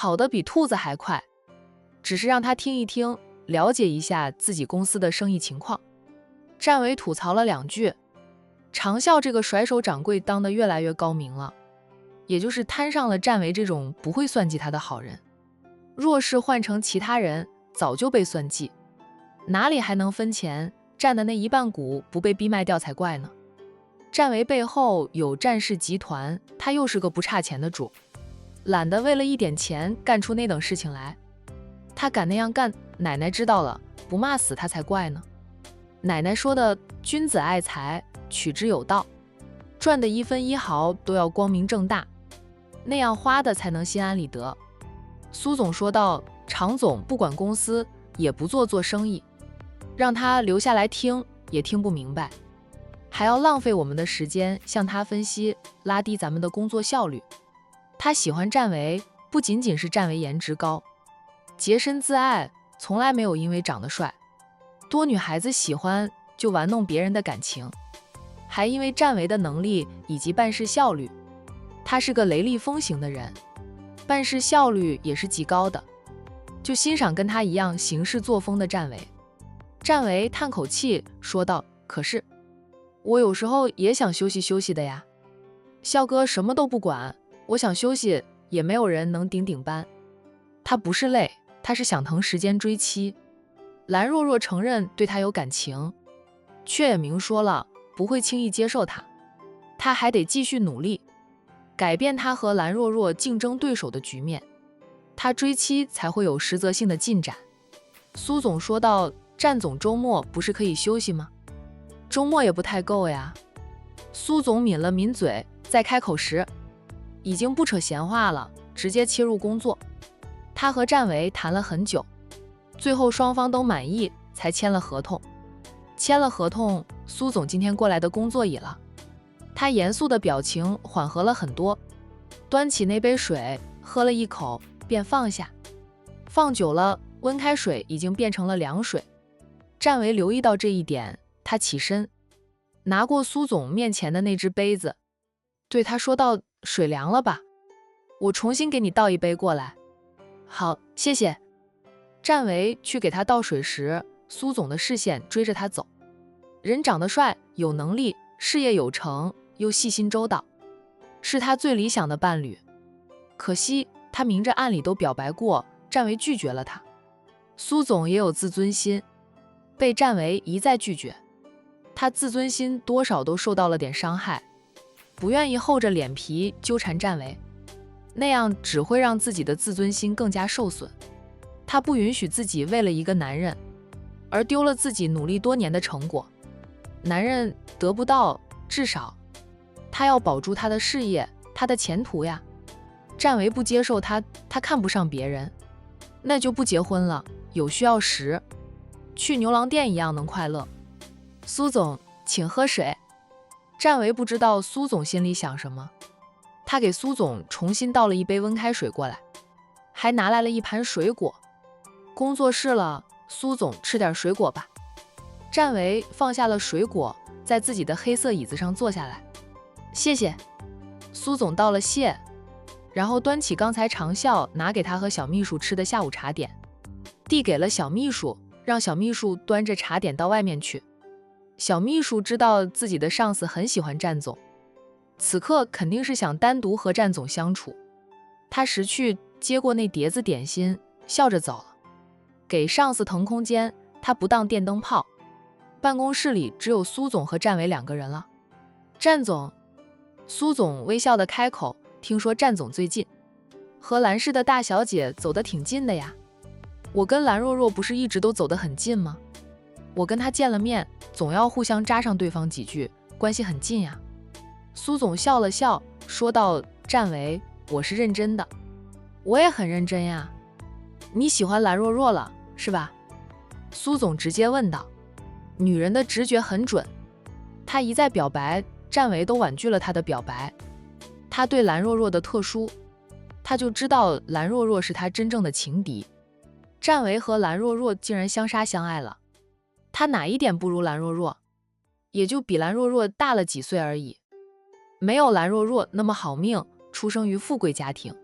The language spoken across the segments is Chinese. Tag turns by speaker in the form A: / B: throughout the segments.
A: 跑得比兔子还快，只是让他听一听，了解一下自己公司的生意情况。战伟吐槽了2句，长啸这个甩手掌柜当得越来越高明了，也就是摊上了战伟这种不会算计他的好人。若是换成其他人，早就被算计，哪里还能分钱，占的那1半股不被逼卖掉才怪呢。战伟背后有战氏集团，他又是个不差钱的主，懒得为了一点钱干出那等事情来。他敢那样干，奶奶知道了不骂死他才怪呢。奶奶说的君子爱财，取之有道，赚的1分1毫都要光明正大，那样花的才能心安理得。苏总说道，常总不管公司，也不做生意，让他留下来听也听不明白，还要浪费我们的时间向他分析，拉低咱们的工作效率。他喜欢战维，不仅仅是战维颜值高，洁身自爱，从来没有因为长得帅，多女孩子喜欢就玩弄别人的感情，还因为战维的能力以及办事效率。他是个雷厉风行的人，办事效率也是极高的，就欣赏跟他一样行事作风的战维。战维叹口气说道，可是我有时候也想休息休息的呀，笑哥什么都不管，我想休息也没有人能顶班。他不是累，他是想腾时间追妻。蓝若若承认对他有感情，却也明说了不会轻易接受他，他还得继续努力，改变他和蓝若若竞争对手的局面，他追妻才会有实则性的进展。苏总说道，战总周末不是可以休息吗？周末也不太够呀。苏总抿了抿嘴，在开口时已经不扯闲话了，直接切入工作。他和战维谈了很久，最后双方都满意才签了合同。签了合同，苏总今天过来的工作椅了，他严肃的表情缓和了很多，端起那杯水喝了一口便放下，放久了温开水已经变成了凉水。战维留意到这一点，他起身拿过苏总面前的那只杯子，对他说道，水凉了吧，我重新给你倒一杯过来。好，谢谢。战维去给他倒水时，苏总的视线追着他走，人长得帅，有能力，事业有成，又细心周到，是他最理想的伴侣。可惜他明着暗里都表白过，战维拒绝了他。苏总也有自尊心，被战维一再拒绝，他自尊心多少都受到了点伤害，不愿意厚着脸皮纠缠战维，那样只会让自己的自尊心更加受损。他不允许自己为了一个男人而丢了自己努力多年的成果，男人得不到，至少他要保住他的事业，他的前途呀。战维不接受他看不上别人，那就不结婚了，有需要时去牛郎店一样能快乐。苏总请喝水。战维不知道苏总心里想什么，他给苏总重新倒了一杯温开水过来，还拿来了一盘水果。工作室了，苏总吃点水果吧。战维放下了水果，在自己的黑色椅子上坐下来。谢谢。苏总道了谢，然后端起刚才长啸拿给他和小秘书吃的下午茶点，递给了小秘书，让小秘书端着茶点到外面去。小秘书知道自己的上司很喜欢战总，此刻肯定是想单独和战总相处。他识趣接过那碟子点心，笑着走了。给上司腾空间，他不当电灯泡。办公室里只有苏总和战维2个人了。战总，苏总微笑的开口，听说战总最近和蓝氏的大小姐走得挺近的呀。我跟蓝若若不是一直都走得很近吗？我跟她见了面，总要互相扎上对方几句，关系很近呀。苏总笑了笑，说道，战维，我是认真的。我也很认真呀。你喜欢蓝若若了，是吧？苏总直接问道。女人的直觉很准，她一再表白，战维都婉拒了她的表白。他对蓝若若的特殊，他就知道蓝若若是他真正的情敌。战维和蓝若若竟然相杀相爱了，他哪一点不如蓝若若？也就比蓝若若大了几岁而已，没有蓝若若那么好命，出生于富贵家庭。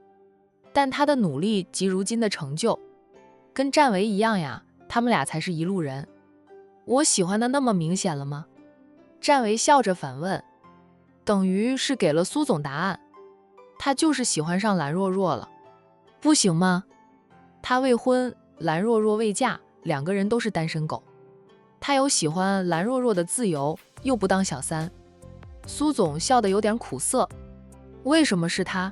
A: 但他的努力及如今的成就，跟战维一样呀，他们俩才是一路人。我喜欢的那么明显了吗？战维笑着反问，等于是给了苏总答案。他就是喜欢上蓝若若了，不行吗？他未婚，蓝若若未嫁，两个人都是单身狗。他有喜欢蓝若若的自由，又不当小三。苏总笑得有点苦涩，为什么是他？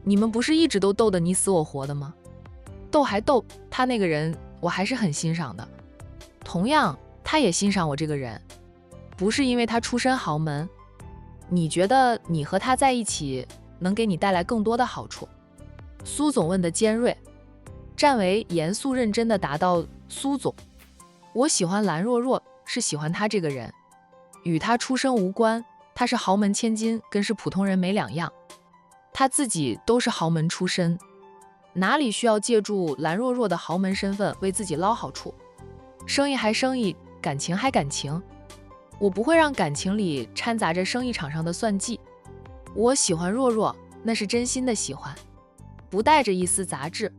A: 你们不是一直都斗得你死我活的吗？斗还斗，他那个人我还是很欣赏的。同样，他也欣赏我这个人，不是因为他出身豪门。你觉得你和他在一起能给你带来更多的好处？苏总问得尖锐。战维严肃认真地答道，苏总，我喜欢蓝若若是喜欢他这个人，与他出身无关，他是豪门千金，跟是普通人没两样。他自己都是豪门出身，哪里需要借助蓝若若的豪门身份为自己捞好处？生意还生意，感情还感情，我不会让感情里掺杂着生意场上的算计。我喜欢若若，那是真心的喜欢，不带着一丝杂质。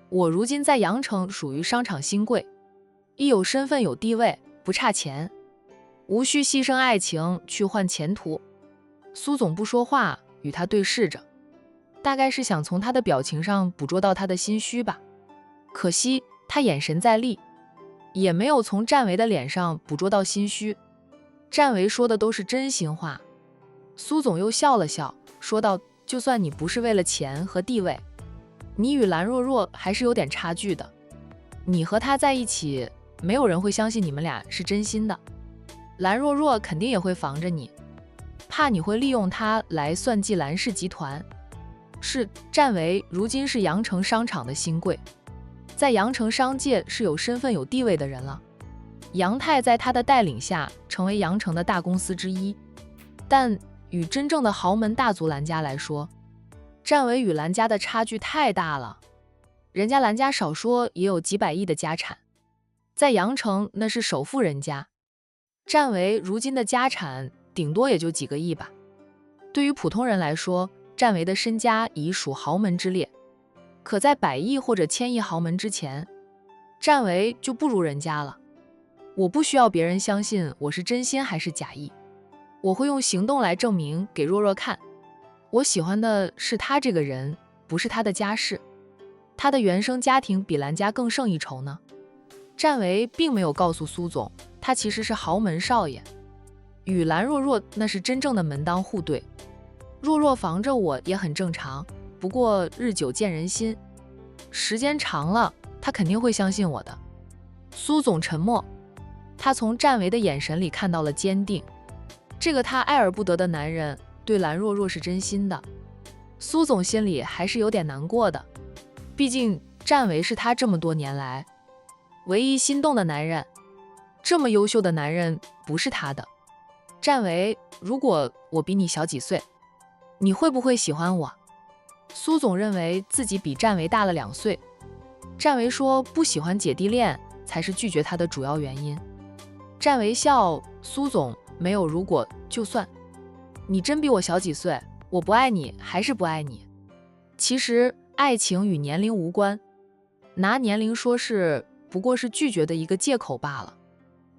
A: 我如今在阳城属于商场新贵，一有身份有地位，不差钱，无需牺牲爱情去换前途。苏总不说话，与他对视着，大概是想从他的表情上捕捉到他的心虚吧。可惜他眼神在厉，也没有从战维的脸上捕捉到心虚。战维说的都是真心话。苏总又笑了笑，说道，就算你不是为了钱和地位，你与蓝若若还是有点差距的。你和他在一起，没有人会相信你们俩是真心的。蓝若若肯定也会防着你，怕你会利用他来算计蓝氏集团。是，战维如今是阳城商场的新贵，在阳城商界是有身份有地位的人了。杨太在他的带领下成为阳城的大公司之一，但与真正的豪门大族蓝家来说，战维与蓝家的差距太大了。人家蓝家少说也有几百亿的家产，在阳城那是首富人家。战维如今的家产顶多也就几个亿吧。对于普通人来说，战维的身家已属豪门之列，可在百亿或者千亿豪门之前，战维就不如人家了。我不需要别人相信我是真心还是假意，我会用行动来证明给若若看。我喜欢的是他这个人，不是他的家世。他的原生家庭比蓝家更胜一筹呢。战维并没有告诉苏总，他其实是豪门少爷，与蓝若若那是真正的门当户对。若若防着我也很正常，不过日久见人心，时间长了，他肯定会相信我的。苏总沉默，他从战维的眼神里看到了坚定。这个他爱而不得的男人对蓝若若是真心的。苏总心里还是有点难过的，毕竟战维是他这么多年来唯一心动的男人，这么优秀的男人不是他的。战维，如果我比你小几岁，你会不会喜欢我？苏总认为自己比战维大了2岁。战维说不喜欢姐弟恋才是拒绝他的主要原因。战维笑，苏总，没有如果，就算你真比我小几岁，我不爱你还是不爱你。其实爱情与年龄无关，拿年龄说事不过是拒绝的一个借口罢了。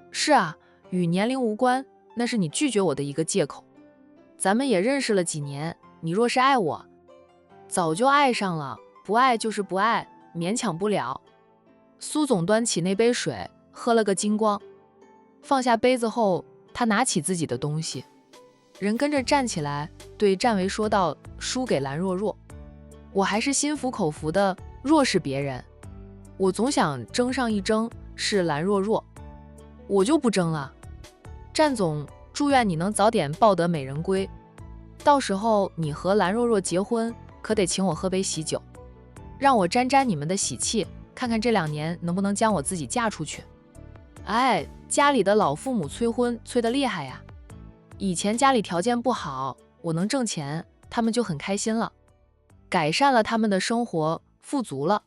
A: 是啊，与年龄无关，那是你拒绝我的一个借口。咱们也认识了几年，你若是爱我，早就爱上了，不爱就是不爱，勉强不了。苏总端起那杯水，喝了个精光。放下杯子后，他拿起自己的东西，人跟着站起来，对战维说道，输给蓝若若，我还是心服口服的。若是别人，我总想争上一争，是蓝若若，我就不争了。战总，祝愿你能早点抱得美人归，到时候你和蓝若若结婚，可得请我喝杯喜酒，让我沾沾你们的喜气，看看这2年能不能将我自己嫁出去。哎，家里的老父母催婚催得厉害呀。以前家里条件不好，我能挣钱，他们就很开心了，改善了他们的生活，富足了，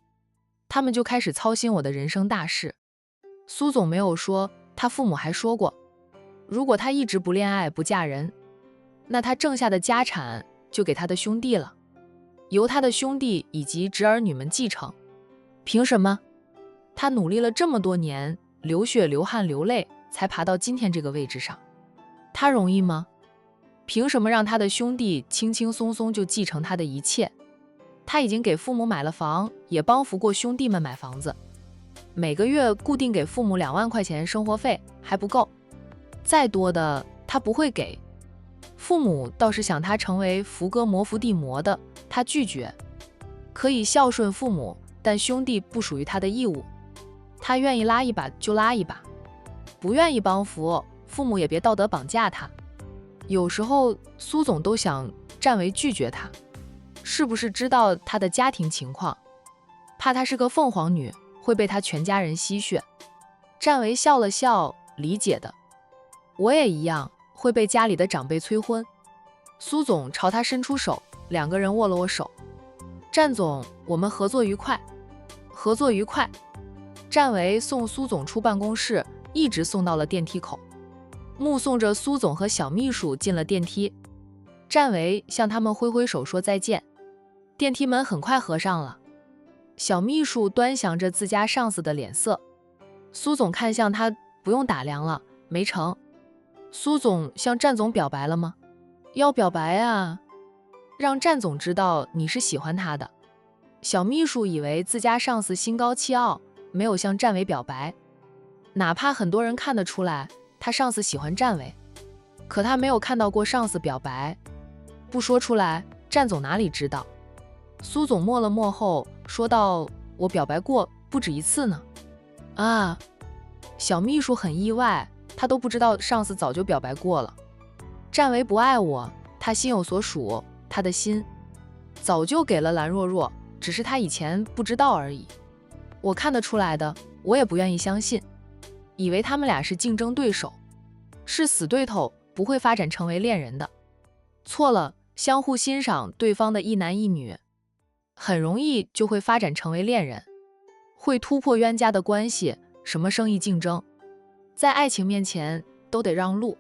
A: 他们就开始操心我的人生大事。苏总没有说，他父母还说过，如果他一直不恋爱不嫁人，那他挣下的家产就给他的兄弟了。由他的兄弟以及侄儿女们继承。凭什么？他努力了这么多年，流血流汗流泪，才爬到今天这个位置上，他容易吗？凭什么让他的兄弟轻轻松松就继承他的一切？他已经给父母买了房，也帮扶过兄弟们买房子，每个月固定给父母2万块钱生活费还不够，再多的他不会给。父母倒是想他成为福哥摩伏地魔的，他拒绝。可以孝顺父母，但兄弟不属于他的义务，他愿意拉一把就拉一把，不愿意帮扶，父母也别道德绑架他。有时候苏总都想占为拒绝他，是不是知道他的家庭情况，怕他是个凤凰女，会被他全家人吸血。占为笑了笑，理解的。我也一样，会被家里的长辈催婚。苏总朝他伸出手，2个人握了握手。占总，我们合作愉快。合作愉快。占为送苏总出办公室，一直送到了电梯口，目送着苏总和小秘书进了电梯。占为向他们挥挥手说再见。电梯门很快合上了，小秘书端详着自家上司的脸色。苏总看向他，不用打量了，没成。苏总向占总表白了吗？要表白啊，让占总知道你是喜欢他的。小秘书以为自家上司心高气傲，没有向占为表白，哪怕很多人看得出来他上司喜欢占为，可他没有看到过上司表白，不说出来，占总哪里知道。苏总默了默后说道，我表白过不止1次呢。啊，小秘书很意外，他都不知道上司早就表白过了。占为不爱我，他心有所属，他的心早就给了蓝若若，只是他以前不知道而已。我看得出来的，我也不愿意相信，以为他们俩是竞争对手，是死对头，不会发展成为恋人的。错了，相互欣赏对方的一男一女，很容易就会发展成为恋人，会突破冤家的关系，什么生意竞争，在爱情面前都得让路。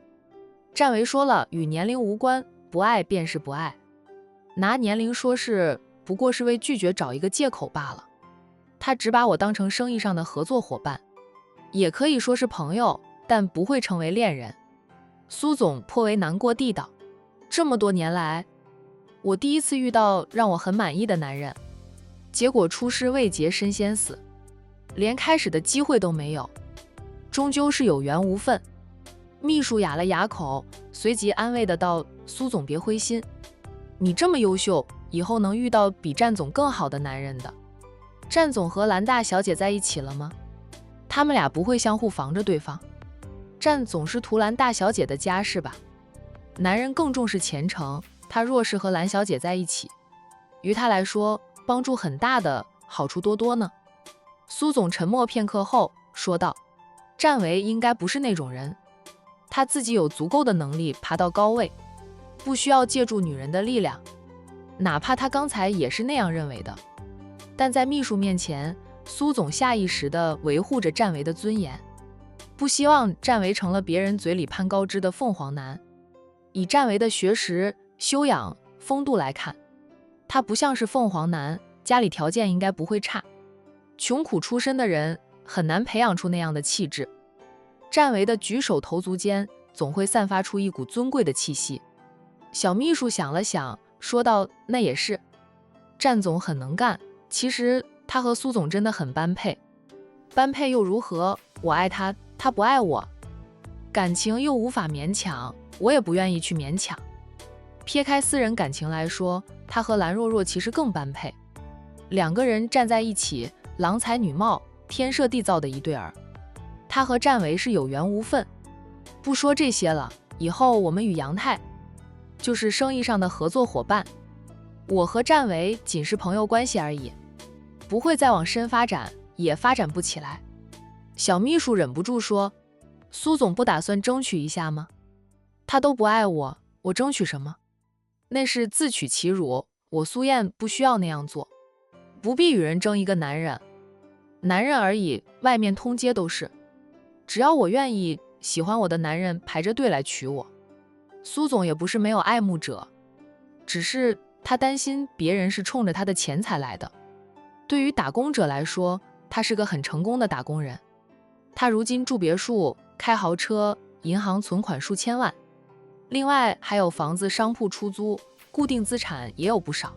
A: 占为说了，与年龄无关，不爱便是不爱，拿年龄说事，不过是为拒绝找一个借口罢了。他只把我当成生意上的合作伙伴，也可以说是朋友，但不会成为恋人。苏总颇为难过地道，这么多年来，我第一次遇到让我很满意的男人，结果出师未捷身先死，连开始的机会都没有，终究是有缘无分。秘书哑了哑口，随即安慰的道，苏总别灰心，你这么优秀，以后能遇到比占总更好的男人的。占总和蓝大小姐在一起了吗？他们俩不会相互防着对方。占总是图蓝大小姐的家世吧？男人更重视前程，他若是和蓝小姐在一起，于他来说帮助很大的，好处多多呢。苏总沉默片刻后说道，占为应该不是那种人，他自己有足够的能力爬到高位，不需要借助女人的力量，哪怕他刚才也是那样认为的。但在秘书面前，苏总下意识地维护着占为的尊严，不希望占为成了别人嘴里攀高枝的凤凰男。以占为的学识、修养、风度来看，他不像是凤凰男，家里条件应该不会差，穷苦出身的人很难培养出那样的气质。占为的举手投足间总会散发出一股尊贵的气息。小秘书想了想，说道，那也是，占总很能干，其实他和苏总真的很般配。般配又如何？我爱他，他不爱我，感情又无法勉强，我也不愿意去勉强。撇开私人感情来说，他和蓝若若其实更般配，2个人站在一起，郎才女貌，天设地造的一对儿。他和占为是有缘无分。不说这些了，以后我们与杨太就是生意上的合作伙伴，我和占为仅是朋友关系而已，不会再往深发展，也发展不起来。小秘书忍不住说，苏总不打算争取一下吗？他都不爱我，我争取什么？那是自取其辱，我苏燕不需要那样做，不必与人争一个男人，男人而已，外面通街都是，只要我愿意，喜欢我的男人排着队来娶我。苏总也不是没有爱慕者，只是他担心别人是冲着他的钱财来的。对于打工者来说，他是个很成功的打工人。他如今住别墅，开豪车，银行存款数千万，另外还有房子、商铺出租，固定资产也有不少。